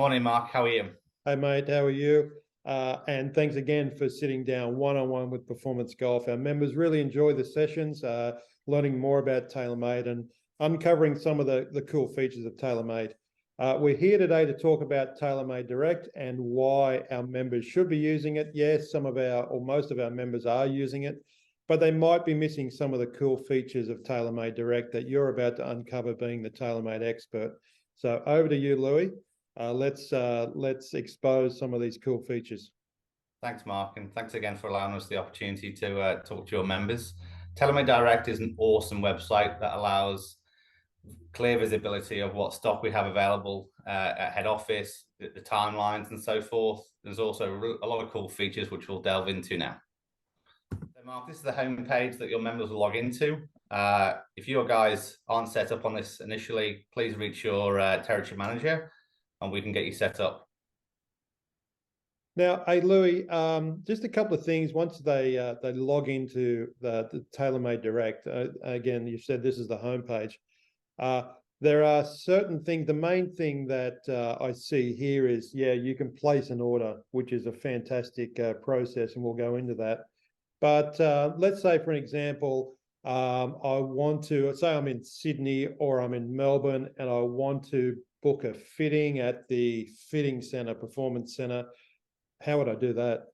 Morning, Mark. How are you? Hey, mate, how are you? And thanks again for sitting down one-on-one with Performance Golf. Our members really enjoy the sessions, learning more about TaylorMade and uncovering some of the cool features of TaylorMade. We're here today to talk about TaylorMade Direct and why our members should be using it. Yes, some of our, or most of our members are using it, but they might be missing some of the cool features of TaylorMade Direct that you're about to uncover being the TaylorMade expert. So over to you, Louis. Let's expose some of these cool features. Thanks, Mark, and thanks again for allowing us the opportunity to talk to your members. TaylorMade Direct is an awesome website that allows clear visibility of what stock we have available at head office, the timelines, and so forth. There's also a lot of cool features which we'll delve into now. So, Mark, this is the homepage that your members will log into. If your guys aren't set up on this initially, please reach your territory manager, and we can get you set up. Now, hey Louis, just a couple of things. Once they log into the TaylorMade Direct, again, you said this is the homepage. There are certain things. The main thing that I see here is, yeah, you can place an order, which is a fantastic process, and we'll go into that. But let's say, for an example, I want to say I'm in Sydney or I'm in Melbourne, and I want to book a fitting at the fitting center, performance center. How would I do that?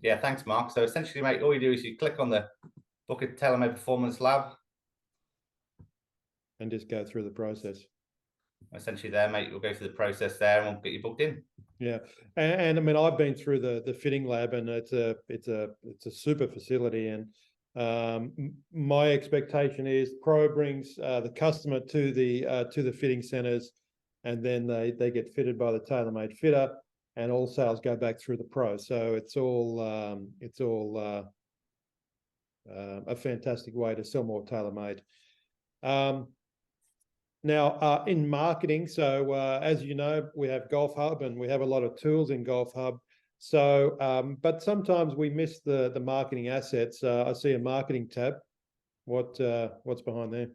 Yeah, thanks, Mark. So essentially, mate, all you do is you click on the book a TaylorMade Performance Lab and just go through the process. Essentially there, mate, you'll go through the process there and we'll get you booked in. Yeah. And I mean, I've been through the fitting lab, and it's a super facility. And my expectation is Pro brings the customer to the fitting centers, and then they get fitted by the TaylorMade fitter, and all sales go back through the Pro. So it's all a fantastic way to sell more TaylorMade. Now, in marketing, so as you know, we have Golf Hub and we have a lot of tools in Golf Hub. So, but sometimes we miss the marketing assets. I see a marketing tab. What's behind there?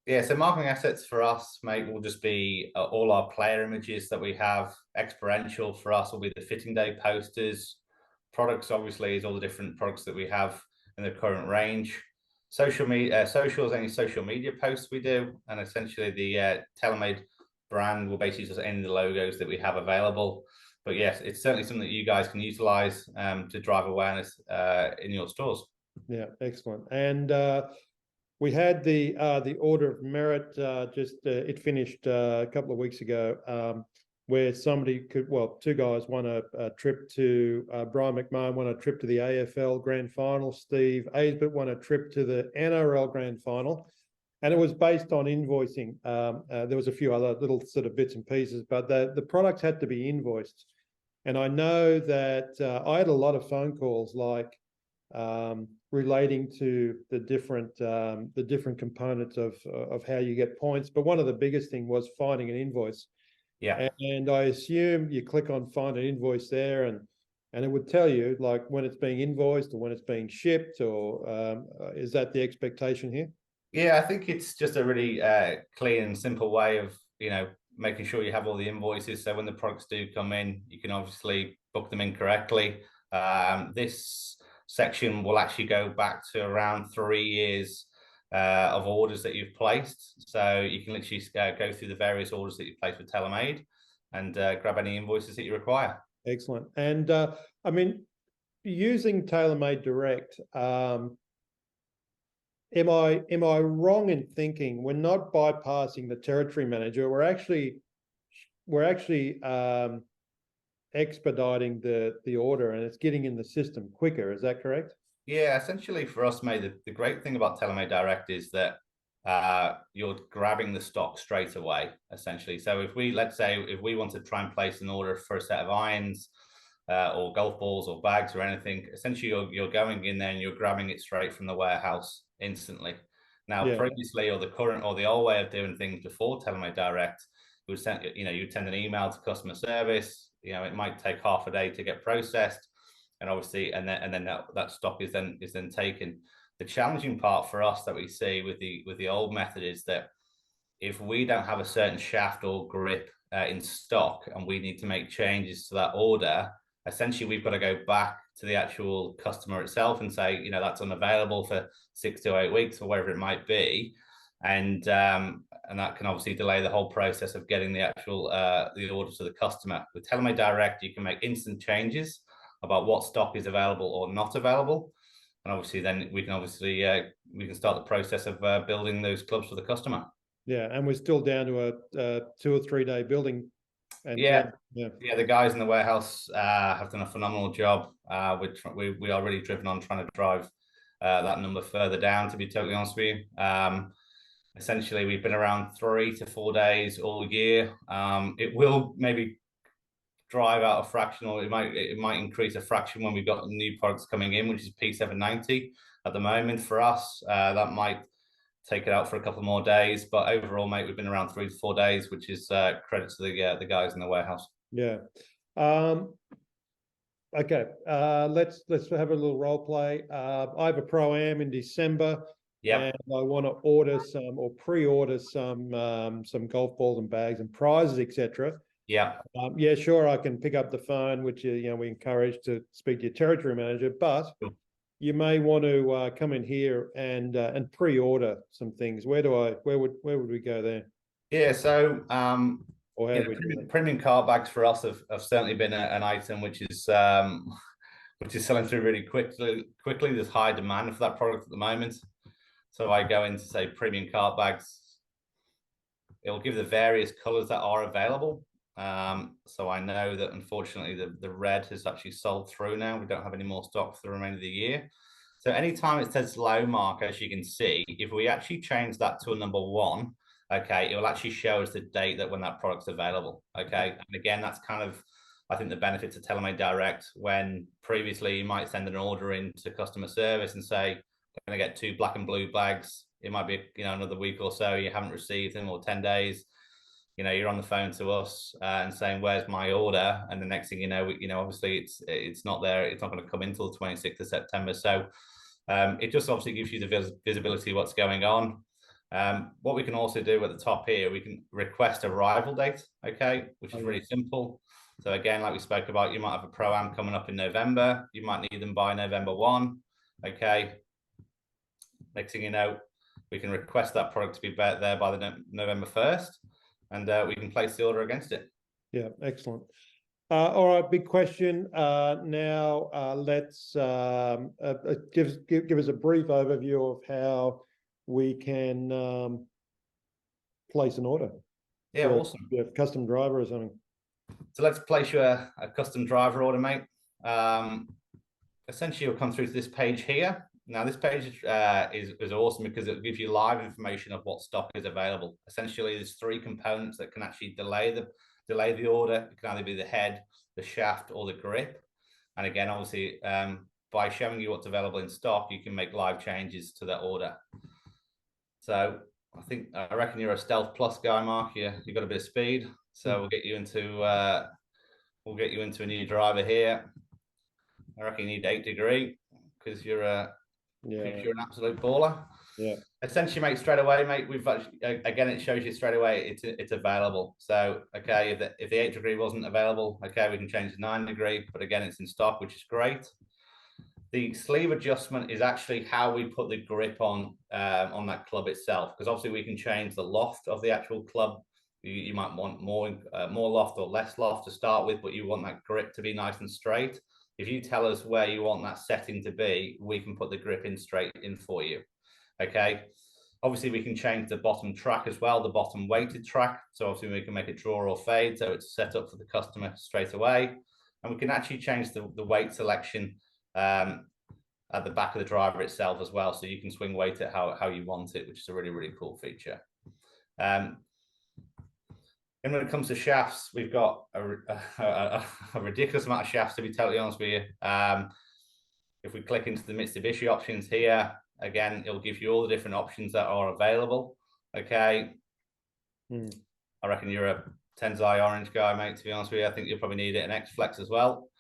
Yeah, so marketing assets for us, mate, will just be all our player images that we have. Experiential for us will be the fitting day posters. Products, obviously, is all the different products that we have in the current range. Social media, socials, any social media posts we do, and essentially the TaylorMade brand will basically just end the logos that we have available. But yes, it's certainly something that you guys can utilize to drive awareness in your stores. Yeah, excellent. And we had the Order of Merit. It finished a couple of weeks ago, where somebody could, well, two guys won a trip to, Brian McMahon won a trip to the AFL Grand Final. Steve Aisbert won a trip to the NRL Grand Final. And it was based on invoicing. There was a few other little sort of bits and pieces, but the products had to be invoiced. And I know that I had a lot of phone calls like relating to the different components of how you get points. But one of the biggest thing was finding an invoice. Yeah. And I assume you click on find an invoice there, and it would tell you like when it's being invoiced or when it's being shipped, or is that the expectation here? Yeah, I think it's just a really clean and simple way of, making sure you have all the invoices. So when the products do come in, you can obviously book them in correctly. This section will actually go back to around 3 years of orders that you've placed. So you can literally go through the various orders that you've placed with TaylorMade and grab any invoices that you require. Excellent. And I mean, using TaylorMade Direct, am I wrong in thinking we're not bypassing the territory manager? We're actually expediting the order, and it's getting in the system quicker. Is that correct? Yeah, essentially for us, mate, the great thing about TaylorMade Direct is that you're grabbing the stock straight away, essentially. So if let's say if we want to try and place an order for a set of irons or golf balls or bags or anything, essentially you're going in there and you're grabbing it straight from the warehouse instantly. Now, Yeah. previously, or the current or the old way of doing things before TaylorMade Direct, you would send, you'd send an email to customer service. It might take half a day to get processed, and obviously, and then that stock is then taken. The challenging part for us that we see with the old method is that if we don't have a certain shaft or grip in stock and we need to make changes to that order, essentially we've got to go back to the actual customer itself and say, you know, that's unavailable for 6 to 8 weeks or whatever it might be. And that can obviously delay the whole process of getting the actual the order to the customer. With TaylorMade Direct, you can make instant changes about what stock is available or not available, and obviously then we can start the process of building those clubs for the customer. Yeah, and we're still down to a 2 or 3 day building. And yeah, yeah, the guys in the warehouse have done a phenomenal job. We are really driven on trying to drive that number further down, to be totally honest with you. Essentially, we've been around 3 to 4 days all year. It will maybe drive out a fraction, or it might increase a fraction when we've got new products coming in, which is P790 at the moment for us. That might take it out for a couple more days, but overall, mate, we've been around 3 to 4 days, which is credit to the guys in the warehouse. Yeah. Okay. Let's have a little role play. I have a pro-am in December. Yeah. And I want to order some or pre-order some golf balls and bags and prizes, etc. Yeah. Yeah, sure. I can pick up the phone, which we encourage to speak to your territory manager, but Sure. You may want to come in here and pre-order some things. Where would we go there? Yeah. So or how we do premium cart bags for us have certainly been an item which is selling through really quickly. There's high demand for that product at the moment. So I go into, say, premium cart bags. It'll give the various colors that are available. So I know that unfortunately the red has actually sold through now. We don't have any more stock for the remainder of the year. So anytime it says low mark, as you can see, if we actually change that to a number 1, okay, it will actually show us the date that when that product's available. Okay. And again, that's kind of, I think, the benefits of TaylorMade Direct, when previously you might send an order into customer service and say, I'm going to get 2 black and blue bags. It might be, another week or so, you haven't received them, or 10 days. You're on the phone to us and saying, where's my order? And the next thing you know, obviously it's not there. It's not going to come until the 26th of September. So it just obviously gives you the visibility of what's going on. What we can also do at the top here, we can request arrival date, okay, which is really simple. So again, like we spoke about, you might have a Pro-Am coming up in November. You might need them by November 1, okay. Next thing you know, we can request that product to be there by the November 1st, and we can place the order against it. Yeah, excellent. All right, big question. Now let's give us a brief overview of how we can place an order. Yeah, awesome. A custom driver or something. So let's place you a custom driver order, mate. Essentially, you'll come through to this page here. Now, this page is awesome because it gives you live information of what stock is available. Essentially, there's 3 components that can actually delay the order. It can either be the head, the shaft, or the grip. And again, obviously, by showing you what's available in stock, you can make live changes to that order. So I reckon you're a Stealth Plus guy, Mark. You've got a bit of speed. So we'll get you into a new driver here. I reckon you need 8 degree because you're an absolute baller. Yeah. Essentially, mate, straight away, mate, we've actually, again, it shows you straight away it's available. So, okay, if the 8 degree wasn't available, okay, we can change to 9 degree, but again, it's in stock, which is great. The sleeve adjustment is actually how we put the grip on that club itself, because obviously we can change the loft of the actual club. You might want more loft or less loft to start with, but you want that grip to be nice and straight. If you tell us where you want that setting to be, we can put the grip in straight in for you. Okay. Obviously, we can change the bottom track as well, the bottom weighted track. So obviously we can make it draw or fade, so it's set up for the customer straight away. And we can actually change the weight selection at the back of the driver itself as well. So you can swing weight it how you want it, which is a really, really cool feature. And when it comes to shafts, we've got a ridiculous amount of shafts, to be totally honest with you. If we click into the Mitsubishi options here, again, it'll give you all the different options that are available. Okay. I reckon you're a Tensai orange guy, mate, to be honest with you. I think you'll probably need it in X-Flex as well.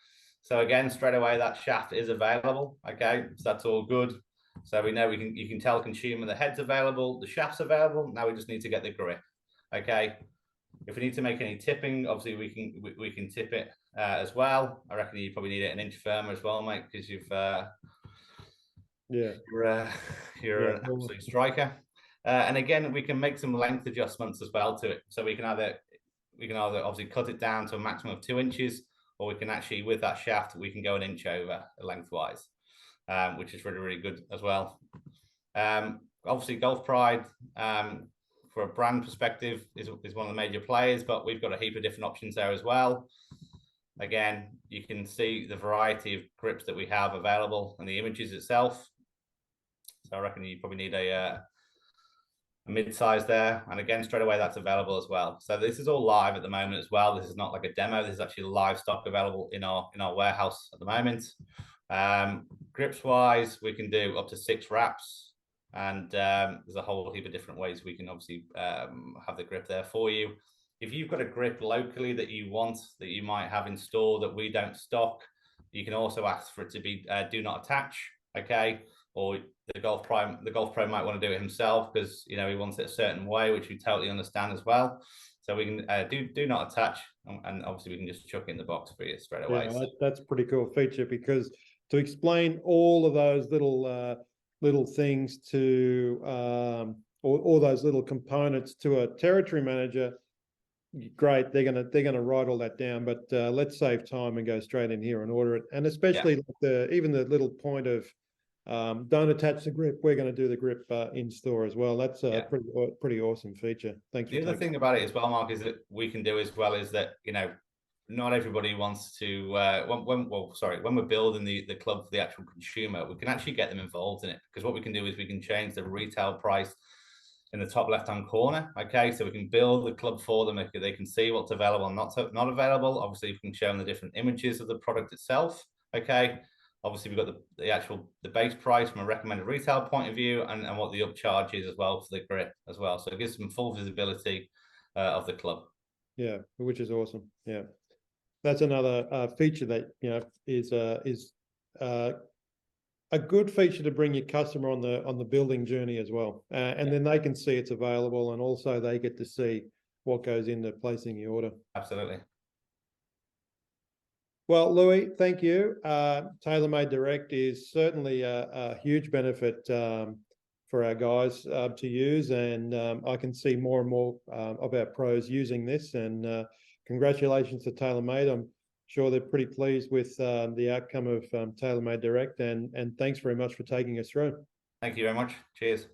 So again, straight away, that shaft is available. Okay, so that's all good. So we know you can tell the consumer the head's available, the shaft's available. Now we just need to get the grip. Okay. If we need to make any tipping, obviously we can tip it as well. I reckon you probably need it an inch firmer as well, mate, because you've Yeah. you're an absolute striker. And again, we can make some length adjustments as well to it. So we can either obviously cut it down to a maximum of 2 inches, or we can actually, with that shaft, we can go an inch over lengthwise, which is really, really good as well. Obviously, Golf Pride, for a brand perspective, is one of the major players, but we've got a heap of different options there as well. Again, you can see the variety of grips that we have available and the images itself. So I reckon you probably need a mid-size there, and again, straight away that's available as well. So this is all live at the moment as well. This is not like a demo. This is actually live stock available in our warehouse at the moment. Grips wise, we can do up to 6 wraps, and there's a whole heap of different ways we can obviously have the grip there for you. If you've got a grip locally that you want, that you might have in store that we don't stock, you can also ask for it to be do not attach, okay? Or the Golf Pro might want to do it himself because, you know, he wants it a certain way, which we totally understand as well. So we can do not attach, and obviously we can just chuck it in the box for you straight away. Yeah, that's a pretty cool feature, because to explain all of those little things to all those little components to a territory manager, great, they're gonna write all that down, but let's save time and go straight in here and order it. And especially even the little point of don't attach the grip, we're going to do the grip in store as well. That's a pretty awesome feature. Thanks. The other thing about it as well, Mark, is that we can do as well is that, you know, not everybody wants to when we're building the club for the actual consumer, we can actually get them involved in it, because what we can do is we can change the retail price in the top left hand corner. Okay, so we can build the club for them. They can see what's available and not available. Obviously we can show them the different images of the product itself. Okay, obviously we've got the base price from a recommended retail point of view, and what the upcharge is as well for the grip as well. So it gives them full visibility of the club. Yeah, which is awesome. Yeah, that's another feature that, you know, is a good feature to bring your customer on the building journey as well, and then they can see it's available, and also they get to see what goes into placing the order. Absolutely. Well, Louis, thank you. TaylorMade Direct is certainly a huge benefit for our guys to use, and I can see more and more of our pros using this, and congratulations to TaylorMade. I'm sure they're pretty pleased with the outcome of TaylorMade Direct, and thanks very much for taking us through. Thank you very much. Cheers.